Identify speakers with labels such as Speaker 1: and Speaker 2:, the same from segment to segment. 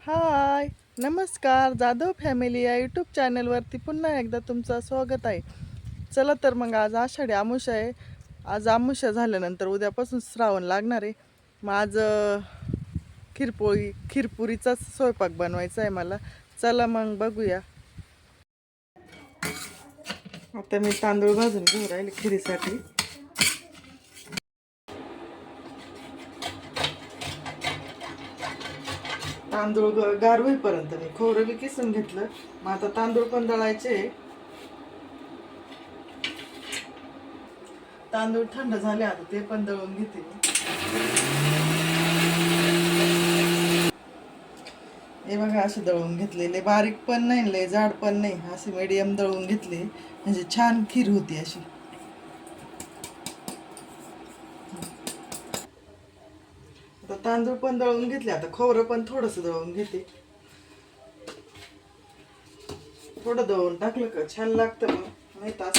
Speaker 1: हाय, नमस्कार. जाधव फॅमिली या यूट्यूब चॅनलवरती पुन्हा एकदा तुमचं स्वागत आहे. चला तर मग आज आषाढी अमावस्या आहे. आज अमावस्या झाल्यानंतर उद्यापासून श्रावण लागणार आहे. मग आज खीरपुरीचाच स्वयंपाक बनवायचा आहे मला. चला मग बघूया. आता मी तांदूळ भाजून घेऊन राहिले खिरीसाठी. तांदूळ गार होईपर्यंत मी खोबरं बी किसून घेतलं. मग आता तांदूळ पण दळायचे. तांदूळ थंड झाले, आता ते पण दळून घेते. हे बघा असे दळून घेतलेले, बारीक पण नाही लय जाड पण नाही, असे मीडियम दळून घेतले म्हणजे छान खीर होती अशी. आता तांदूळ पण दळून घेतले, आता खोबरं पण थोडस दळून घेते. थोडं दळून टाकलं का छान लागतं. मग नाही तर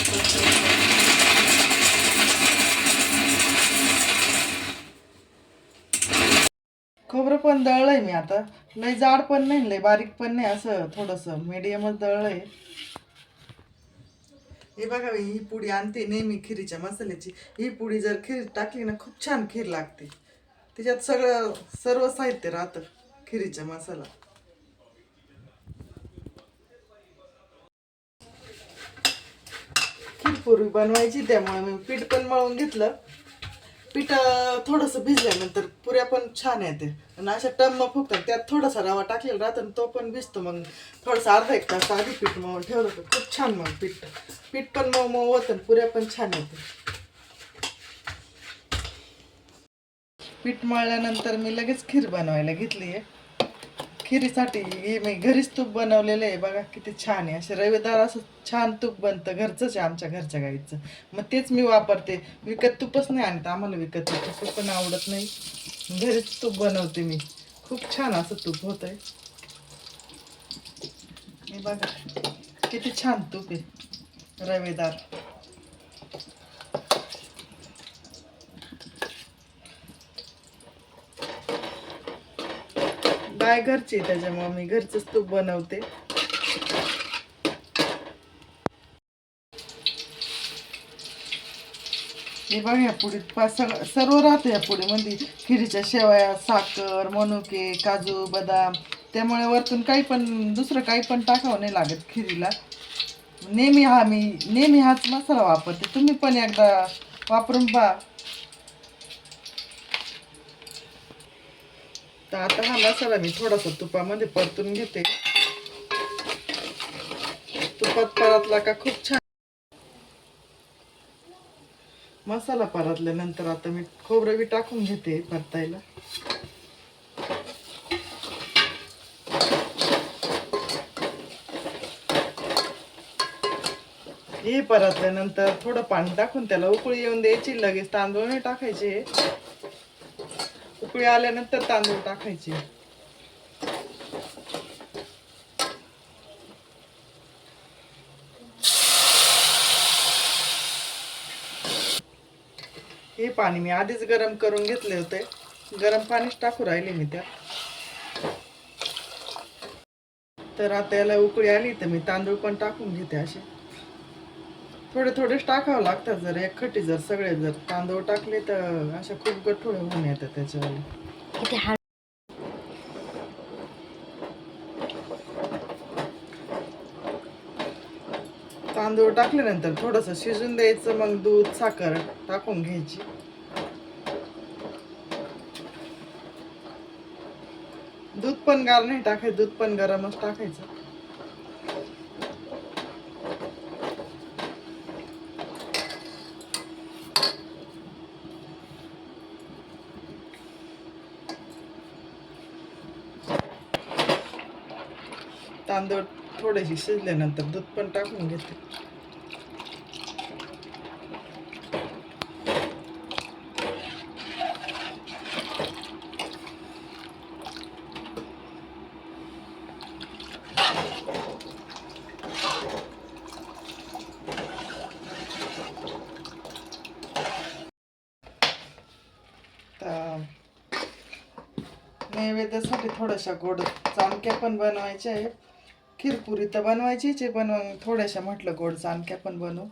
Speaker 1: खोबरं पण दळलंय मी आता. लय जाड पण नाही लय बारीक पण नाही, असं थोडस मीडियमच दळलंय. हे बघा, ही पुडी आणते नेहमी खिरीच्या मसाल्याची. ही पुडी जर खीर टाकली ना, खूप छान खीर लागते. त्याच्यात सर्व साहित्य राहतं खिरीचा मसाला. खीरपुरी बनवायची, त्यामुळे मी पीठ पण मळून घेतलं. पीठ थोडंसं भिजल्यानंतर पुऱ्या पण छान येते आणि अशा टम्म फुगतात. त्यात थोडासा रवा टाकलेला राहतो आणि तो पण भिजतो. मग थोडंसं अर्धा एक तास आधी पीठ मळून ठेवलं तर खूप छान मग पीठ पण मऊ मऊ होतं आणि पुऱ्या पण छान येते. पीठ मळल्यानंतर मी लगेच खीर बनवायला घेतली आहे. खिरीसाठी हे मी घरीच तूप बनवलेलं आहे. बघा किती छान आहे, असे रवेदार असं छान तूप बनतं. घरचंच आहे, आमच्या घरच्या गाईचं. मग तेच मी वापरते, विकत तुपच नाही आणत. आम्हाला विकत तूप पण आवडत नाही, घरीच तूप बनवते मी. खूप छान असं तूप होत आहे. हे बघा किती छान तूप आहे, रवेदार. गाय घरची, त्याच्यामुळे मी घरचंच तूप बनवते. हे बघा, या पुडीत सर्व राहतं या पुडीमध्ये. खिरीच्या शेवया, साखर, मनुके, काजू, बदाम. त्यामुळे वरतून काही पण दुसरं काही पण टाकावं नाही लागत खिरीला. नेहमी हाच मसाला वापरते. तुम्ही पण एकदा वापरून पहा. तर आता हा मसाला मी थोडासा तुपामध्ये परतून घेते. तुपात परतला का खूप छान मसाला परतल्यानंतर आता मी खोबरं बी टाकून घेते परतायला. हे परतल्यानंतर थोडं पाणी टाकून त्याला उकळी येऊन द्यायची. लगेच तांदूळ नाही टाकायचे, उकळी आल्यानंतर तांदूळ टाकायचे. हे पाणी मी आधीच गरम करून घेतले होते. गरम पाणीच टाकू राहिले मी त्यात. तर आता याला उकळी आली तर मी तांदूळ पण टाकून घेते. असे थोडे थोडेच टाकावं लागतात. जर एकखटी जर सगळे जर तांदूळ टाकले तर अशा खूप गठोडे होऊन येतात त्याच्यावाले. तांदूळ टाकल्यानंतर थोडंसं शिजून द्यायचं. मग दूध, साखर टाकून घ्यायची. दूध पण गार नाही टाकायचं, दूध पण गरमच टाकायचं. तांदूळ थोडेसे शिजल्यानंतर दूध पण टाकून घेते. नैवेद्यासाठी थोड्याशा गोड चाणक्या पण बनवायच्या आहे. खीरपुरी तर बनवायचीच आहे, पण थोड्याशा म्हटलं गोड चाणक्या पण बनवू.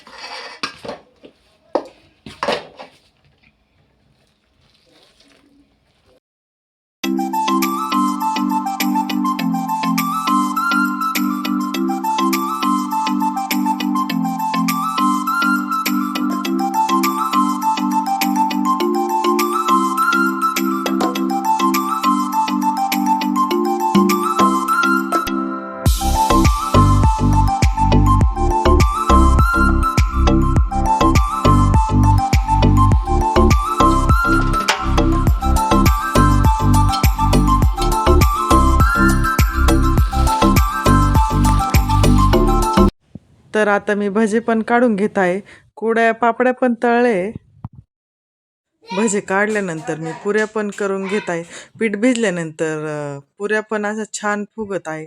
Speaker 1: तर आता मी भजे पण काढून घेत आहे. कुड्या पापड्या पण तळले. भजे काढल्यानंतर मी पुऱ्या पण करून घेत आहे. पीठ भिजल्यानंतर पुऱ्या पण असं छान फुगत आहे.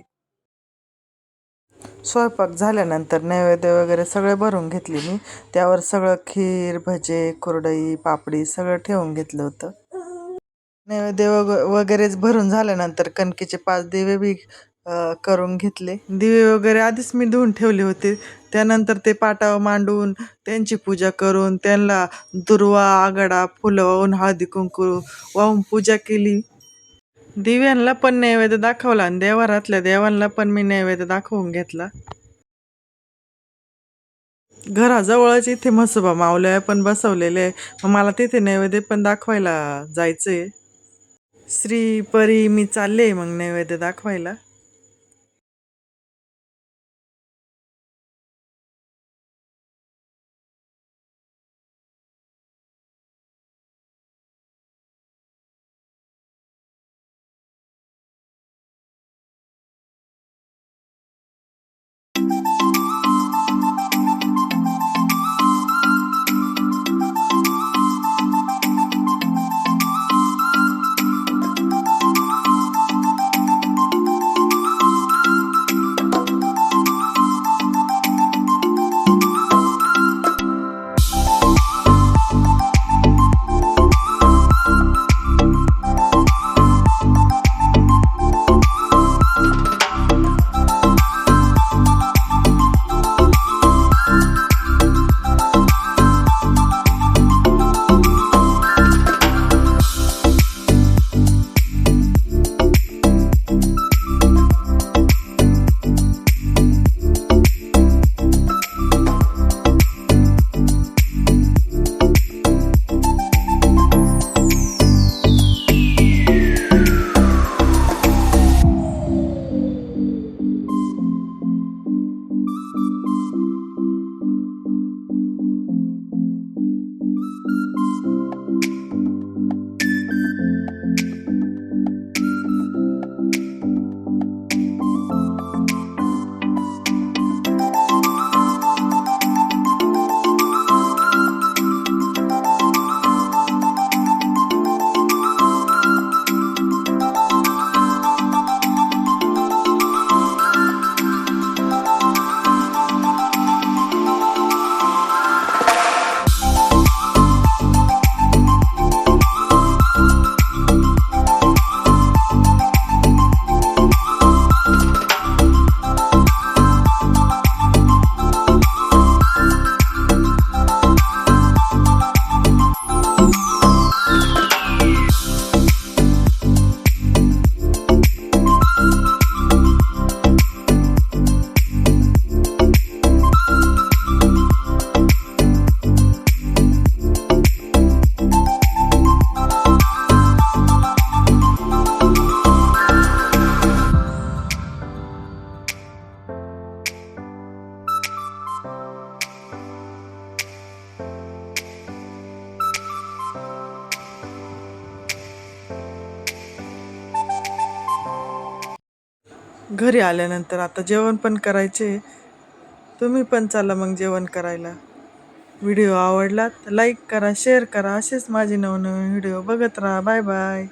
Speaker 1: स्वयंपाक झाल्यानंतर नैवेद्य वगैरे सगळे भरून घेतले मी. त्यावर सगळं खीर, भजे, कुरडई, पापडी सगळं ठेवून घेतलं होतं. नैवेद्य वगैरेच भरून झाल्यानंतर कणकेचे 5 दिवे बी करून घेतले. दिवे वगैरे आधीच मी धुवून ठेवले होते. त्यानंतर ते पाटावर मांडून त्यांची पूजा करून त्यांना दुर्वा, आघाडा, फुलं वाहून हळदी कुंकू वाहून पूजा केली. दिव्यांना पण नैवेद्य दाखवला आणि देवारातल्या देवांना पण मी नैवेद्य दाखवून घेतला. घराजवळच इथे म्हसोबा माऊल्या पण बसवलेले आहे. मग मला तिथे नैवेद्य पण दाखवायला जायचंय. श्री परी मी चालले मग नैवेद्य दाखवायला. घरी आल्यानंतर आता जेवण पण करायचे. तुम्ही पण चला मग जेवण करायला. व्हिडिओ आवडला तर लाईक करा, शेअर करा. असेच माझे नवनवीन व्हिडिओ बघत राहा. Bye bye.